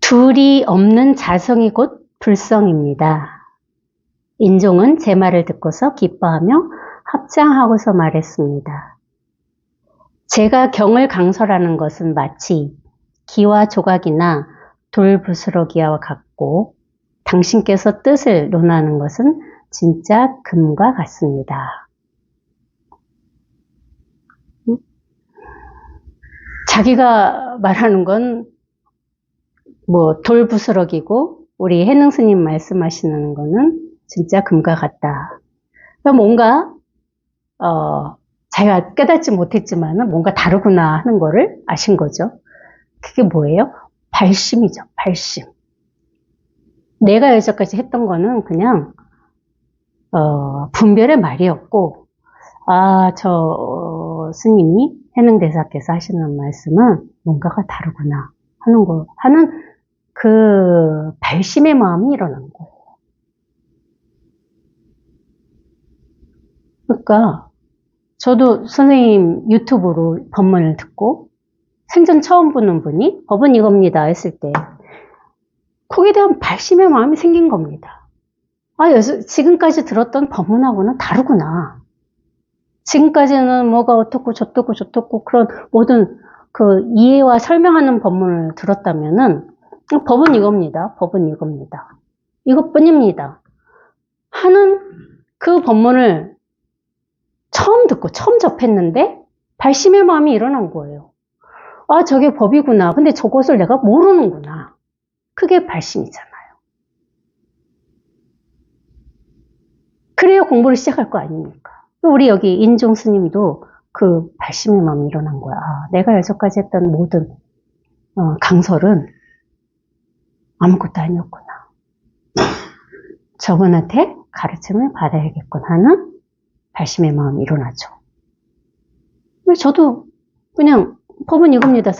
둘이 없는 자성이 곧 불성입니다. 인종은 제 말을 듣고서 기뻐하며 합장하고서 말했습니다. 제가 경을 강설하는 것은 마치 기와 조각이나 돌부스러기와 같고 당신께서 뜻을 논하는 것은 진짜 금과 같습니다. 자기가 말하는 건 뭐 돌부스러기고 우리 해능 스님 말씀하시는 거는 진짜 금과 같다. 뭔가 자기가 깨닫지 못했지만 뭔가 다르구나 하는 거를 아신 거죠. 그게 뭐예요? 발심이죠. 발심. 내가 여기까지 했던 거는 그냥 분별의 말이었고 저 스님이 해능대사께서 하시는 말씀은 뭔가가 다르구나 하는 그 발심의 마음이 일어난 거예요. 그러니까 저도 선생님 유튜브로 법문을 듣고 생전 처음 보는 분이 법은 이겁니다 했을 때 거기에 대한 발심의 마음이 생긴 겁니다. 지금까지 들었던 법문하고는 다르구나. 지금까지는 뭐가 어떻고 저떻고 그런 모든 그 이해와 설명하는 법문을 들었다면은 법은 이겁니다. 법은 이겁니다. 이것뿐입니다. 하는 그 법문을 처음 듣고 처음 접했는데 발심의 마음이 일어난 거예요. 저게 법이구나. 근데 저것을 내가 모르는구나. 그게 발심이잖아요. 그래야 공부를 시작할 거 아닙니까? 우리 여기 인종 스님도 그 발심의 마음이 일어난 거야. 내가 여기까지 했던 모든 강설은 아무것도 아니었구나. 저분한테 가르침을 받아야겠구나 하는 발심의 마음이 일어나죠. 저도 그냥 법은 이겁니다.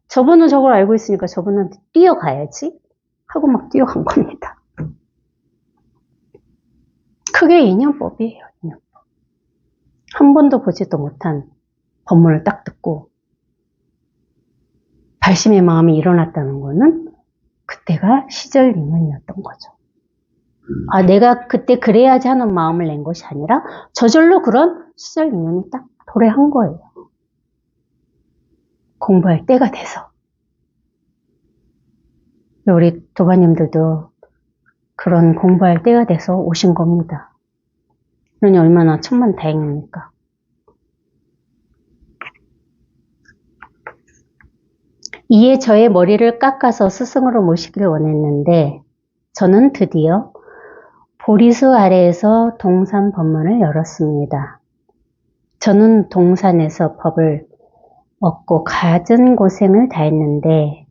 저분은 저걸 알고 있으니까 저분한테 뛰어가야지 하고 막 뛰어간 겁니다. 그게 인연법이에요. 인연법. 한 번도 보지도 못한 법문을 딱 듣고 발심의 마음이 일어났다는 거는 그때가 시절 인연이었던 거죠. 내가 그때 그래야지 하는 마음을 낸 것이 아니라 저절로 그런 시절 인연이 딱 도래한 거예요. 공부할 때가 돼서. 우리 도바님들도 그런 공부할 때가 돼서 오신 겁니다. 그러니 얼마나 천만다행입니까? 이에 저의 머리를 깎아서 스승으로 모시기를 원했는데 저는 드디어 보리수 아래에서 동산 법문을 열었습니다. 저는 동산에서 법을 얻고 갖은 고생을 다했는데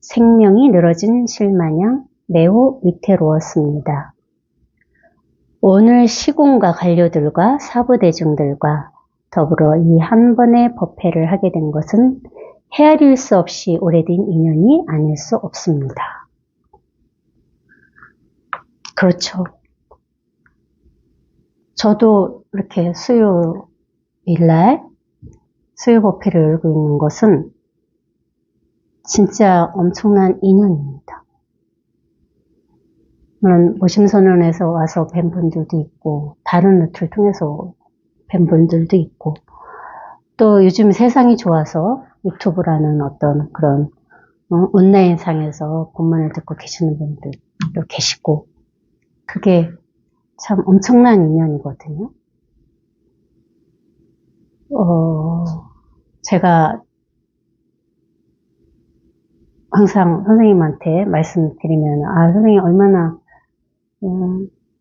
생명이 늘어진 실마냥 매우 위태로웠습니다. 오늘 시공과 관료들과 사부대중들과 더불어 이 한 번의 법회를 하게 된 것은 헤아릴 수 없이 오래된 인연이 아닐 수 없습니다. 그렇죠. 저도 이렇게 수요일날 수요법회를 열고 있는 것은 진짜 엄청난 인연입니다. 물론 모심선언에서 와서 뵌 분들도 있고 다른 루트를 통해서 뵌 분들도 있고 또 요즘 세상이 좋아서 유튜브라는 어떤 그런 온라인상에서 법문을 듣고 계시는 분들도 계시고 그게 참 엄청난 인연이거든요. 제가 항상 선생님한테 말씀드리면 선생님 얼마나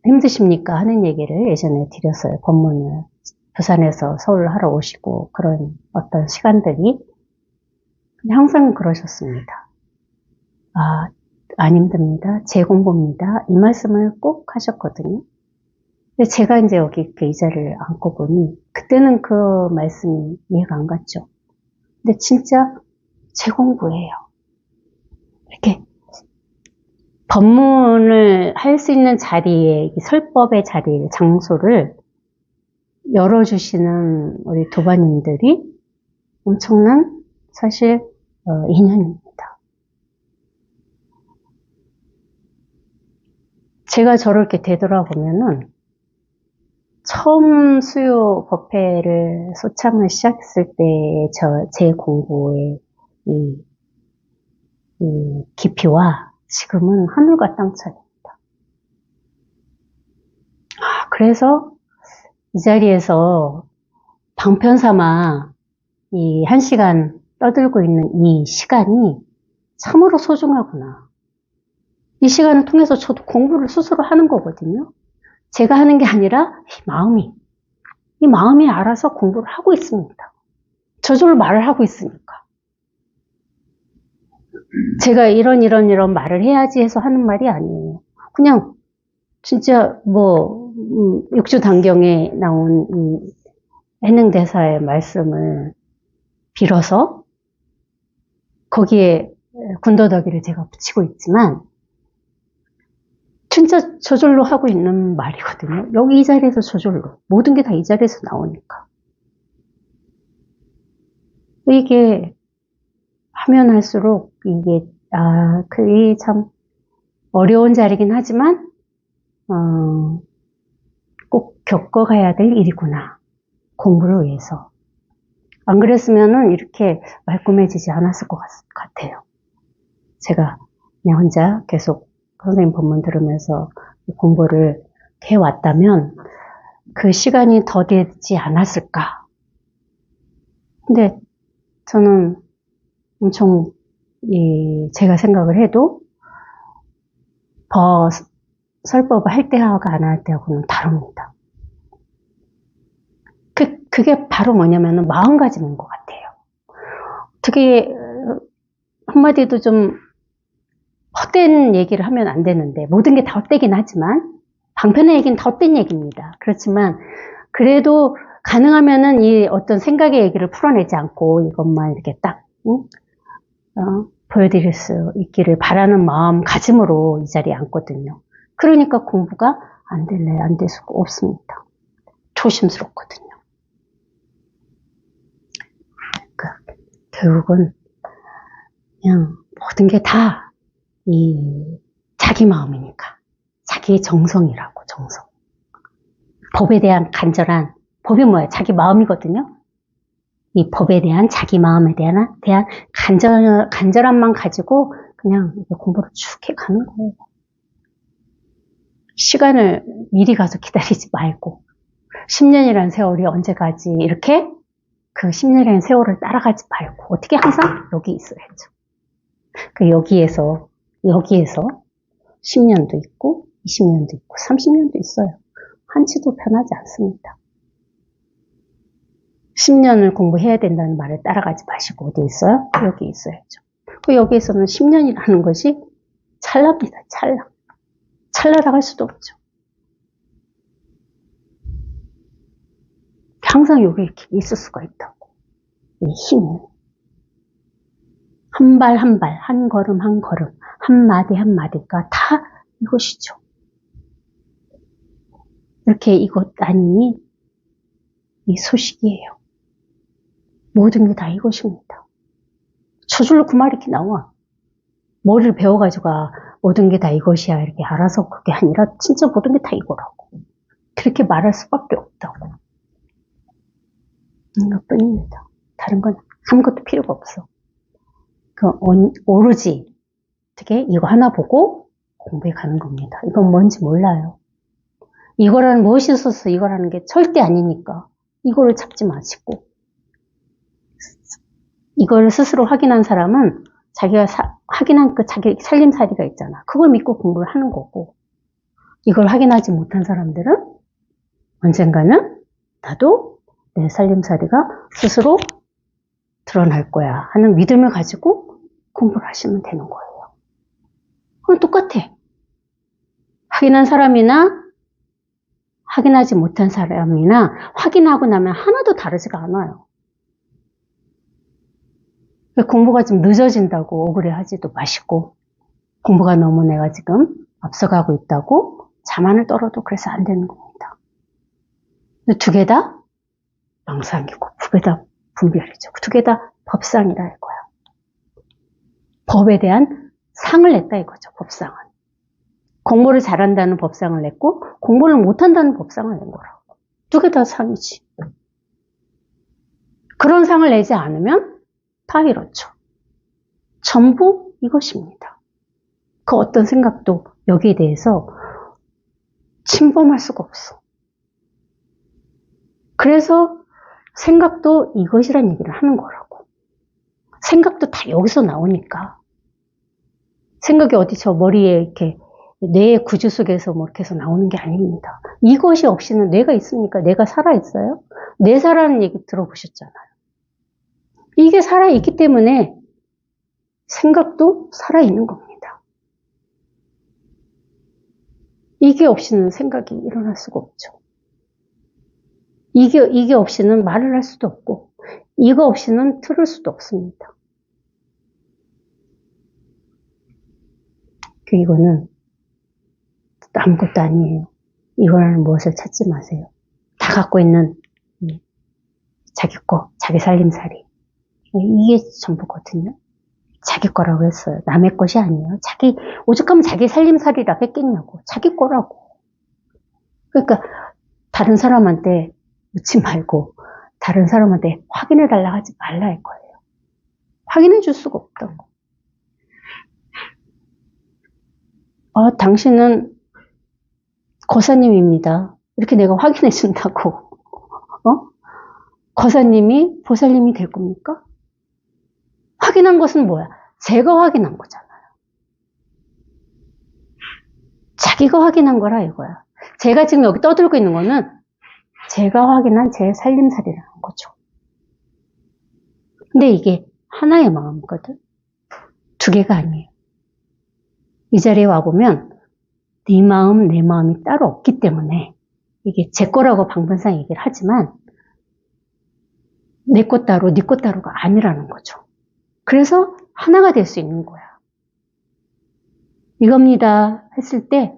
힘드십니까 하는 얘기를 예전에 드렸어요. 법문을 부산에서 서울 하러 오시고 그런 어떤 시간들이 항상 그러셨습니다. 안 힘듭니다. 제 공부입니다. 이 말씀을 꼭 하셨거든요. 근데 제가 이제 여기 이렇게 이 자리를 앉고 보니 그때는 그 말씀이 이해가 안 갔죠. 근데 진짜 제 공부예요. 이렇게 법문을 할 수 있는 자리에 설법의 자리, 장소를 열어주시는 우리 도바님들이 엄청난 사실 인연입니다. 제가 저를 이렇게 되돌아보면은 처음 수요 법회를 소참을 시작했을 때 제 공부의 이 깊이와 지금은 하늘과 땅 차이입니다. 그래서 이 자리에서 방편 삼아 이 1시간 떠들고 있는 이 시간이 참으로 소중하구나. 이 시간을 통해서 저도 공부를 스스로 하는 거거든요. 제가 하는 게 아니라 이 마음이 알아서 공부를 하고 있습니다. 저절로 말을 하고 있으니까. 제가 이런 말을 해야지 해서 하는 말이 아니에요. 그냥 진짜 육주단경에 나온 이 해능대사의 말씀을 빌어서 거기에 군더더기를 제가 붙이고 있지만 진짜 저절로 하고 있는 말이거든요. 여기 이 자리에서 저절로 모든 게 다 이 자리에서 나오니까 이게 하면 할수록 이게 그게 참 어려운 자리긴 하지만 꼭 겪어가야 될 일이구나. 공부를 위해서. 안 그랬으면은 이렇게 말끔해지지 않았을 것 같아요. 제가 그냥 혼자 계속 선생님 법문 들으면서 공부를 해왔다면 그 시간이 더 되지 않았을까. 근데 저는 엄청 제가 생각을 해도 설법을 할 때하고 안 할 때하고는 다릅니다. 그게 바로 뭐냐면은 마음가짐인 것 같아요. 어떻게 한마디도 좀 헛된 얘기를 하면 안 되는데 모든 게 다 헛되긴 하지만 방편의 얘기는 다 헛된 얘기입니다. 그렇지만 그래도 가능하면은 이 어떤 생각의 얘기를 풀어내지 않고 이것만 이렇게 딱 보여드릴 수 있기를 바라는 마음가짐으로 이 자리에 앉거든요. 그러니까 공부가 안 될 수가 없습니다. 조심스럽거든요. 결국은 그냥 모든 게 다 자기 마음이니까. 자기의 정성이라고, 정성. 법에 대한 법이 뭐예요? 자기 마음이거든요. 이 법에 대한 자기 마음에 대한 간절함만 가지고 그냥 공부를 쭉 해가는 거예요. 시간을 미리 가서 기다리지 말고 10년이라는 세월이 언제 가지 이렇게 그 10년이라는 세월을 따라가지 말고 어떻게 항상 여기 있어야죠. 여기에서 10년도 있고 20년도 있고 30년도 있어요. 한치도 변하지 않습니다. 10년을 공부해야 된다는 말을 따라가지 마시고 어디 있어요? 여기 있어야죠. 여기에서는 10년이라는 것이 찰나입니다. 찰나라고 할 수도 없죠. 항상 여기 이렇게 있을 수가 있다고. 이 힘. 한 발 한 발, 한 걸음 한 걸음, 한 마디 한 마디가 다 이것이죠. 이렇게 이것 아니니 이 소식이에요. 모든 게 다 이것입니다. 저절로 그 말이 이렇게 나와. 머리를 배워가지고 모든 게 다 이것이야 이렇게 알아서 그게 아니라 진짜 모든 게 다 이거라고. 그렇게 말할 수밖에 없다고. 이것뿐입니다. 다른 건 아무것도 필요가 없어. 오로지 어떻게 이거 하나 보고 공부해 가는 겁니다. 이건 뭔지 몰라요. 이거라는 무엇이 있어서 이거라는 게 절대 아니니까 이거를 잡지 마시고 이걸 스스로 확인한 사람은 자기가 확인한 그 자기 살림살이가 있잖아. 그걸 믿고 공부를 하는 거고 이걸 확인하지 못한 사람들은 언젠가는 나도 내 살림살이가 스스로 드러날 거야 하는 믿음을 가지고 공부를 하시면 되는 거예요. 그건 똑같아. 확인한 사람이나 확인하지 못한 사람이나 확인하고 나면 하나도 다르지가 않아요. 공부가 좀 늦어진다고 억울해하지도 마시고 공부가 너무 내가 지금 앞서가고 있다고 자만을 떨어도 그래서 안 되는 겁니다. 두 개 다 망상이고 두 개 다 분별이죠. 두 개 다 법상이라 이거야. 법에 대한 상을 냈다 이거죠. 법상은. 공부를 잘한다는 법상을 냈고 공부를 못한다는 법상을 낸 거라고. 두 개 다 상이지. 그런 상을 내지 않으면 다 이렇죠. 전부 이것입니다. 그 어떤 생각도 여기에 대해서 침범할 수가 없어. 그래서 생각도 이것이란 얘기를 하는 거라고. 생각도 다 여기서 나오니까. 생각이 어디 저 머리에 이렇게 뇌의 구조 속에서 뭐 이렇게 해서 나오는 게 아닙니다. 이것이 없이는 뇌가 있습니까? 뇌가 살아있어요? 뇌 살아는 얘기 들어보셨잖아요. 이게 살아있기 때문에 생각도 살아있는 겁니다. 이게 없이는 생각이 일어날 수가 없죠. 이게 없이는 말을 할 수도 없고, 이거 없이는 들을 수도 없습니다. 이거는 아무것도 아니에요. 이거라는 무엇을 찾지 마세요. 다 갖고 있는 자기 거, 자기 살림살이. 이게 전부거든요. 자기 거라고 했어요. 남의 것이 아니에요. 오죽하면 자기 살림살이라고 했겠냐고. 자기 거라고. 그러니까 다른 사람한테 묻지 말고 다른 사람한테 확인해 달라고 하지 말라 할 거예요. 확인해 줄 수가 없다고. 당신은 거사님입니다. 이렇게 내가 확인해 준다고. 거사님이 보살님이 될 겁니까? 확인한 것은 뭐야? 제가 확인한 거잖아요. 자기가 확인한 거라 이거야. 제가 지금 여기 떠들고 있는 거는 제가 확인한 제 살림살이라는 거죠. 근데 이게 하나의 마음이거든. 두 개가 아니에요. 이 자리에 와보면 네 마음, 내 마음이 따로 없기 때문에 이게 제 거라고 방번상 얘기를 하지만 내 것 따로, 네 것 따로가 아니라는 거죠. 그래서 하나가 될 수 있는 거야. 이겁니다 했을 때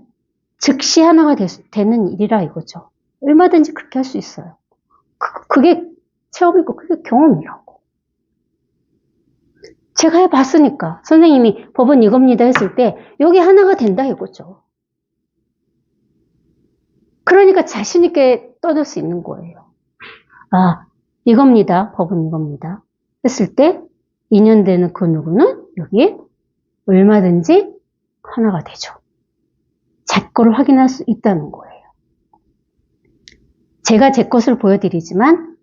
즉시 하나가 되는 일이라 이거죠. 얼마든지 그렇게 할 수 있어요. 그게 체험이고 그게 경험이라고. 제가 해봤으니까 선생님이 법은 이겁니다 했을 때 여기 하나가 된다 이거죠. 그러니까 자신 있게 떠들 수 있는 거예요. 이겁니다. 법은 이겁니다. 했을 때 인연되는 그 누구는 여기에 얼마든지 하나가 되죠. 제 거를 확인할 수 있다는 거예요. 제가 제 것을 보여드리지만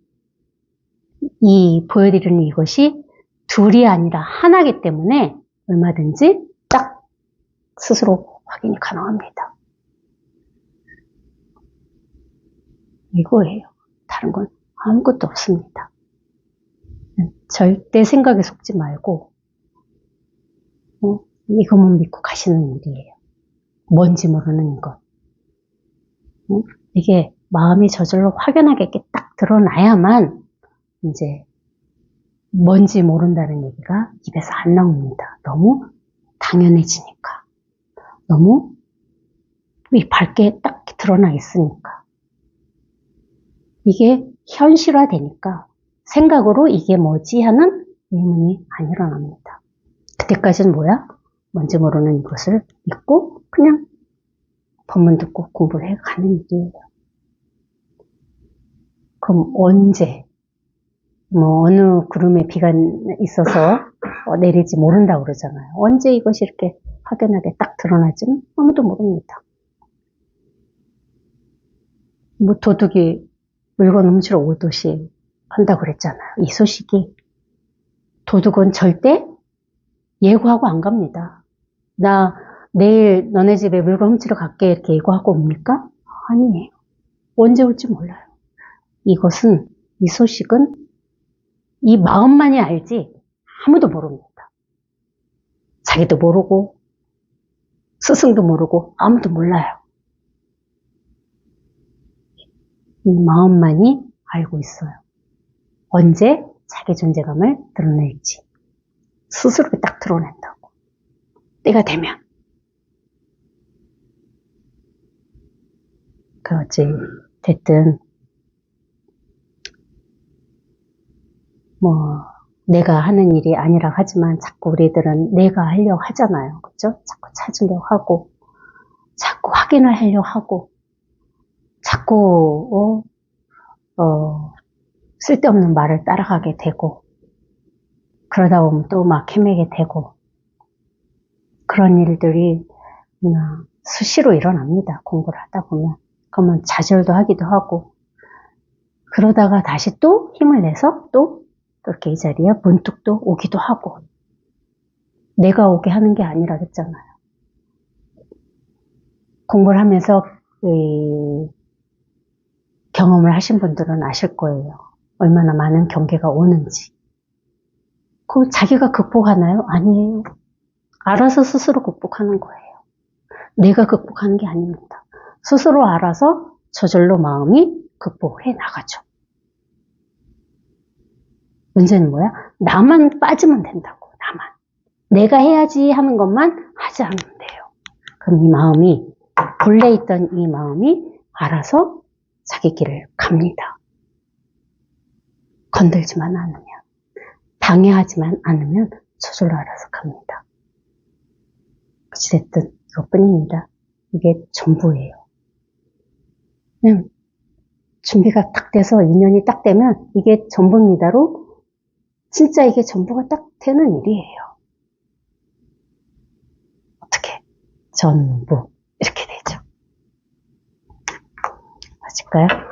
이 보여드리는 이것이 둘이 아니라 하나이기 때문에 얼마든지 딱 스스로 확인이 가능합니다. 이거예요. 다른 건 아무것도 없습니다. 절대 생각에 속지 말고 이것만 믿고 가시는 일이에요. 뭔지 모르는 것. 이게 마음이 저절로 확연하게 이렇게 딱 드러나야만 이제 뭔지 모른다는 얘기가 입에서 안 나옵니다. 너무 당연해지니까. 너무 밝게 딱 드러나 있으니까. 이게 현실화되니까 생각으로 이게 뭐지 하는 의문이 안 일어납니다. 그때까지는 뭐야? 뭔지 모르는 이것을 믿고 그냥 법문 듣고 공부를 해가는 일이에요. 그럼 언제? 어느 구름에 비가 있어서 내릴지 모른다고 그러잖아요. 언제 이것이 이렇게 확연하게 딱 드러나지는 아무도 모릅니다. 도둑이 물건 훔치러 오듯이 한다고 그랬잖아요. 이 소식이. 도둑은 절대 예고하고 안 갑니다. 나 내일 너네 집에 물건 훔치러 갈게 이렇게 예고하고 옵니까? 아니에요. 언제 올지 몰라요. 이 소식은 이 마음만이 알지 아무도 모릅니다. 자기도 모르고 스승도 모르고 아무도 몰라요. 이 마음만이 알고 있어요. 언제 자기 존재감을 드러낼지 스스로 딱 드러낸다고. 때가 되면. 어쨌든 내가 하는 일이 아니라 하지만 자꾸 우리들은 내가 하려고 하잖아요. 그죠? 자꾸 찾으려고 하고 자꾸 확인을 하려고 하고, 자꾸, 쓸데없는 말을 따라가게 되고, 그러다 보면 또 막 헤매게 되고, 그런 일들이 그냥 수시로 일어납니다. 공부를 하다 보면. 그러면 좌절도 하기도 하고, 그러다가 다시 또 힘을 내서 또 그렇게 이 자리에 문득 또 오기도 하고, 내가 오게 하는 게 아니라 그랬잖아요. 공부를 하면서 경험을 하신 분들은 아실 거예요. 얼마나 많은 경계가 오는지. 그걸 자기가 극복하나요? 아니에요. 알아서 스스로 극복하는 거예요. 내가 극복하는 게 아닙니다. 스스로 알아서 저절로 마음이 극복해 나가죠. 문제는 뭐야? 나만 빠지면 된다고. 나만. 내가 해야지 하는 것만 하지 않으면 돼요. 그럼 이 마음이, 본래 있던 이 마음이 알아서 자기 길을 갑니다. 건들지만 않으면, 방해하지만 않으면 저절로 알아서 갑니다. 어찌됐든 이것뿐입니다. 이게 전부예요. 그냥 준비가 딱 돼서 인연이 딱 되면 이게 전부입니다로 진짜 이게 전부가 딱 되는 일이에요. 어떻게? 전부 이렇게 되죠. 맞을까요?